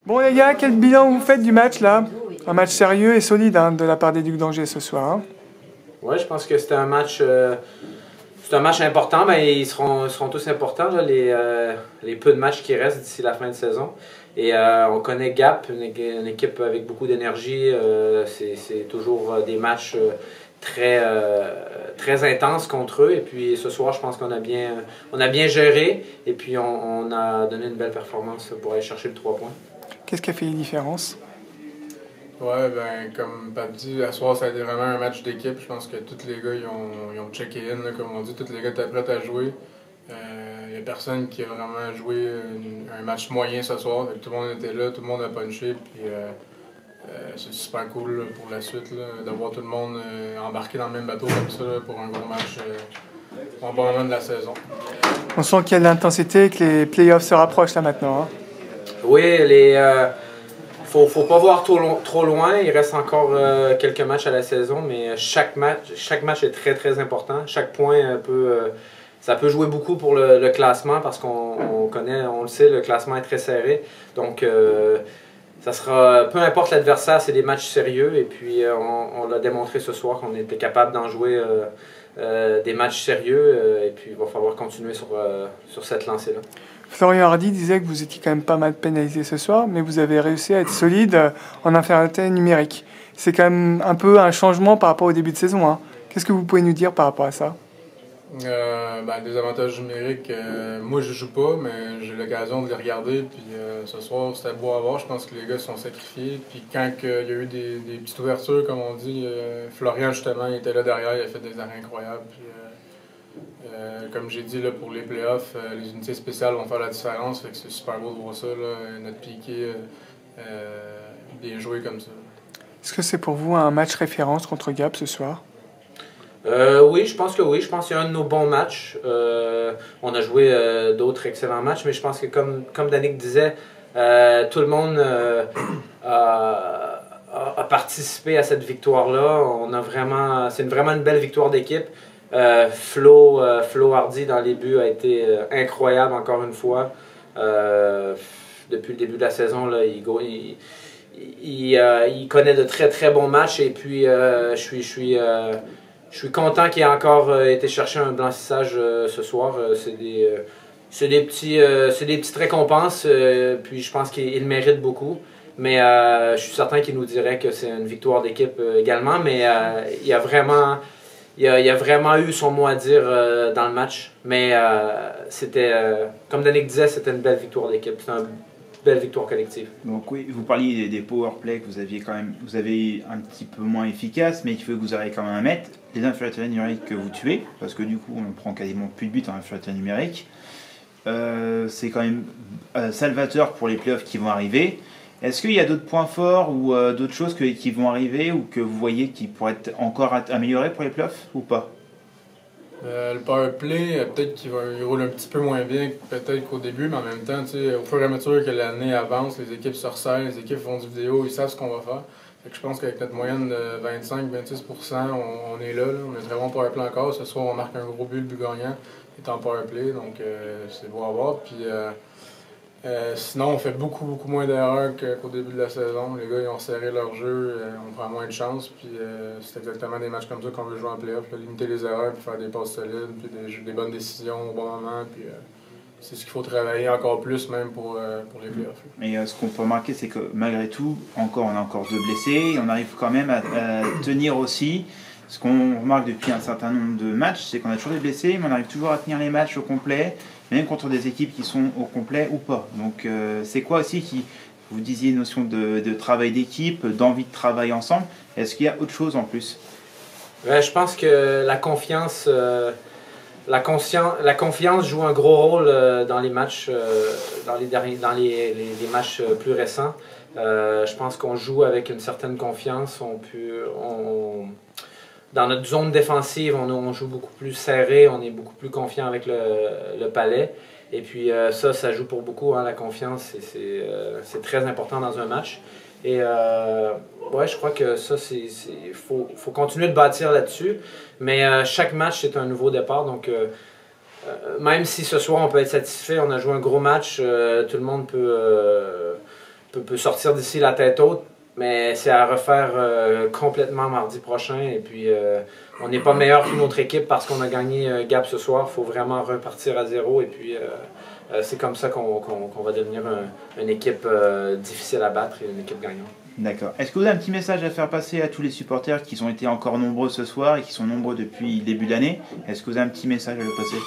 Bon les gars, quel bilan vous faites du match là? Un match sérieux et solide de la part des Ducs d'Angers ce soir. Oui, je pense que c'était un match important, mais ils seront tous importants, là, les peu de matchs qui restent d'ici la fin de saison. Et on connaît Gap, une équipe avec beaucoup d'énergie. C'est toujours des matchs très intenses contre eux. Et puis ce soir, je pense qu'on a bien géré. Et puis on a donné une belle performance pour aller chercher le 3 points. Qu'est-ce qui a fait les différences? Ouais, ben, comme Pape dit, à soir, ça a été vraiment un match d'équipe. Je pense que tous les gars, ils ont checké in, là, comme on dit. Tous les gars étaient prêts à jouer. Il n'y a personne qui a vraiment joué un match moyen ce soir. Tout le monde était là, tout le monde a punché. Puis c'est super cool là, pour la suite de voir tout le monde embarqué dans le même bateau comme ça là, pour un gros match au bon moment de la saison. On sent qu'il y a de l'intensité et que les playoffs se rapprochent là maintenant. Oui, faut pas voir trop loin. Il reste encore quelques matchs à la saison, mais chaque match est très important. Chaque point ça peut jouer beaucoup pour le classement parce qu'on le sait, le classement est très serré. Donc ça sera, peu importe l'adversaire, c'est des matchs sérieux. Et puis on l'a démontré ce soir qu'on était capable d'en jouer des matchs sérieux. Et puis il va falloir continuer sur cette lancée-là. Florian Hardy disait que vous étiez quand même pas mal pénalisé ce soir, mais vous avez réussi à être solide en infériorité numérique. C'est quand même un peu un changement par rapport au début de saison. Qu'est-ce que vous pouvez nous dire par rapport à ça? Des avantages numériques, moi je joue pas, mais j'ai l'occasion de les regarder. Puis ce soir, c'était beau à voir. Je pense que les gars se sont sacrifiés. Puis quand il y a eu des petites ouvertures, comme on dit, Florian justement, il était là derrière, il a fait des arrêts incroyables. Puis, comme j'ai dit, là, pour les playoffs, les unités spéciales vont faire la différence. Fait que c'est super beau de voir ça, là, notre piqué bien joué comme ça. Est-ce que c'est pour vous un match référence contre Gap ce soir? Oui, je pense que oui. Je pense qu'il y a un de nos bons matchs. On a joué d'autres excellents matchs, mais je pense que comme Danick disait, tout le monde a participé à cette victoire-là. C'est vraiment une belle victoire d'équipe. Flo Hardy dans les buts a été incroyable encore une fois. Depuis le début de la saison, là, il connaît de très bons matchs et puis je suis content qu'il ait encore été chercher un blanchissage ce soir. C'est des petites récompenses, puis je pense qu'il mérite beaucoup. Mais je suis certain qu'il nous dirait que c'est une victoire d'équipe également, mais il a vraiment eu son mot à dire dans le match. Mais comme Danick disait, c'était une belle victoire d'équipe. C'était une belle victoire collective. Donc oui, vous parliez des power plays que vous avez un petit peu moins efficaces, mais que vous arrivez quand même à mettre. Les infériorités numériques que vous tuez, parce que du coup on prend quasiment plus de buts en infériorité numérique. C'est quand même salvateur pour les playoffs qui vont arriver. Est-ce qu'il y a d'autres points forts ou d'autres choses qui vont arriver ou que vous voyez qui pourraient être encore améliorées pour les playoffs ou pas? Le powerplay, peut-être qu'il roule un petit peu moins bien peut-être qu'au début, mais en même temps, au fur et à mesure que l'année avance, les équipes se resserrent, les équipes font du vidéo, ils savent ce qu'on va faire. Fait que je pense qu'avec notre moyenne de 25-26%, on est là. On est très bon powerplay encore. Ce soir, on marque un gros but, le but gagnant, est en powerplay, donc c'est beau à voir. Puis, sinon, on fait beaucoup moins d'erreurs qu'au début de la saison. Les gars, ils ont serré leur jeu, on prend moins de chance. Puis c'est exactement des matchs comme ça qu'on veut jouer en playoff. Limiter les erreurs, puis faire des passes solides, puis des bonnes décisions au bon moment. Puis c'est ce qu'il faut travailler encore plus, même pour les playoffs. Mais ce qu'on peut remarquer, c'est que malgré tout, on a encore 2 blessés. Et on arrive quand même à tenir aussi. Ce qu'on remarque depuis un certain nombre de matchs, c'est qu'on a toujours des blessés, mais on arrive toujours à tenir les matchs au complet, même contre des équipes qui sont au complet ou pas. Donc c'est quoi aussi vous disiez notion de travail d'équipe, d'envie de travailler ensemble. Est-ce qu'il y a autre chose en plus? Je pense que la confiance joue un gros rôle dans les matchs, dans les matchs plus récents. Je pense qu'on joue avec une certaine confiance. Dans notre zone défensive, on joue beaucoup plus serré, on est beaucoup plus confiant avec le palais. Et puis ça joue pour beaucoup, la confiance, c'est très important dans un match. Et je crois que ça, faut continuer de bâtir là-dessus. Mais chaque match, c'est un nouveau départ. Donc même si ce soir, on peut être satisfait, on a joué un gros match, tout le monde peut peut sortir d'ici la tête haute, mais c'est à refaire complètement mardi prochain. Et puis, on n'est pas meilleur que notre équipe parce qu'on a gagné Gap ce soir. Il faut vraiment repartir à zéro. Et puis, c'est comme ça qu'on va devenir une équipe difficile à battre et une équipe gagnante. D'accord. Est-ce que vous avez un petit message à faire passer à tous les supporters qui ont été encore nombreux ce soir et qui sont nombreux depuis le début de l'année? Est-ce que vous avez un petit message à leur passer?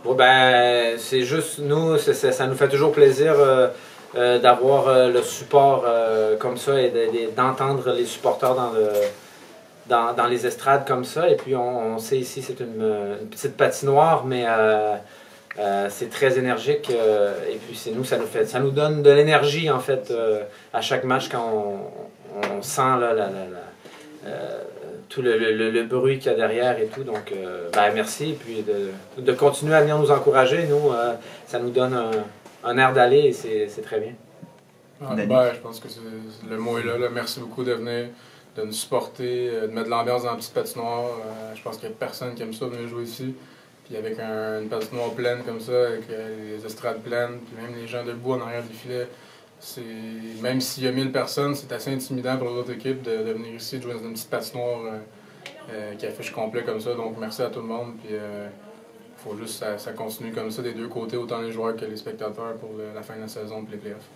Bon, ben, c'est juste, nous, ça nous fait toujours plaisir d'avoir le support comme ça et d'entendre les supporters dans les estrades comme ça. Et puis, on sait ici, c'est une petite patinoire, mais c'est très énergique. Et puis, ça nous donne de l'énergie, en fait, à chaque match quand on sent là, tout le bruit qu'il y a derrière et tout. Donc, ben, merci. Et puis, de continuer à venir nous encourager, nous, ça nous donne un air d'aller et c'est très bien. Ben, je pense que le mot est là. Merci beaucoup de venir, de nous supporter, de mettre de l'ambiance dans la petite patinoire. Je pense qu'il n'y a personne qui aime ça venir jouer ici. Puis avec une patinoire pleine comme ça, avec les estrades pleines, puis même les gens debout en arrière du filet, même s'il y a 1000 personnes, c'est assez intimidant pour les autres équipes de venir ici, de jouer dans une petite patinoire qui affiche complet comme ça. Donc merci à tout le monde. Puis faut juste que ça continue comme ça des deux côtés, autant les joueurs que les spectateurs pour la fin de la saison et les playoffs.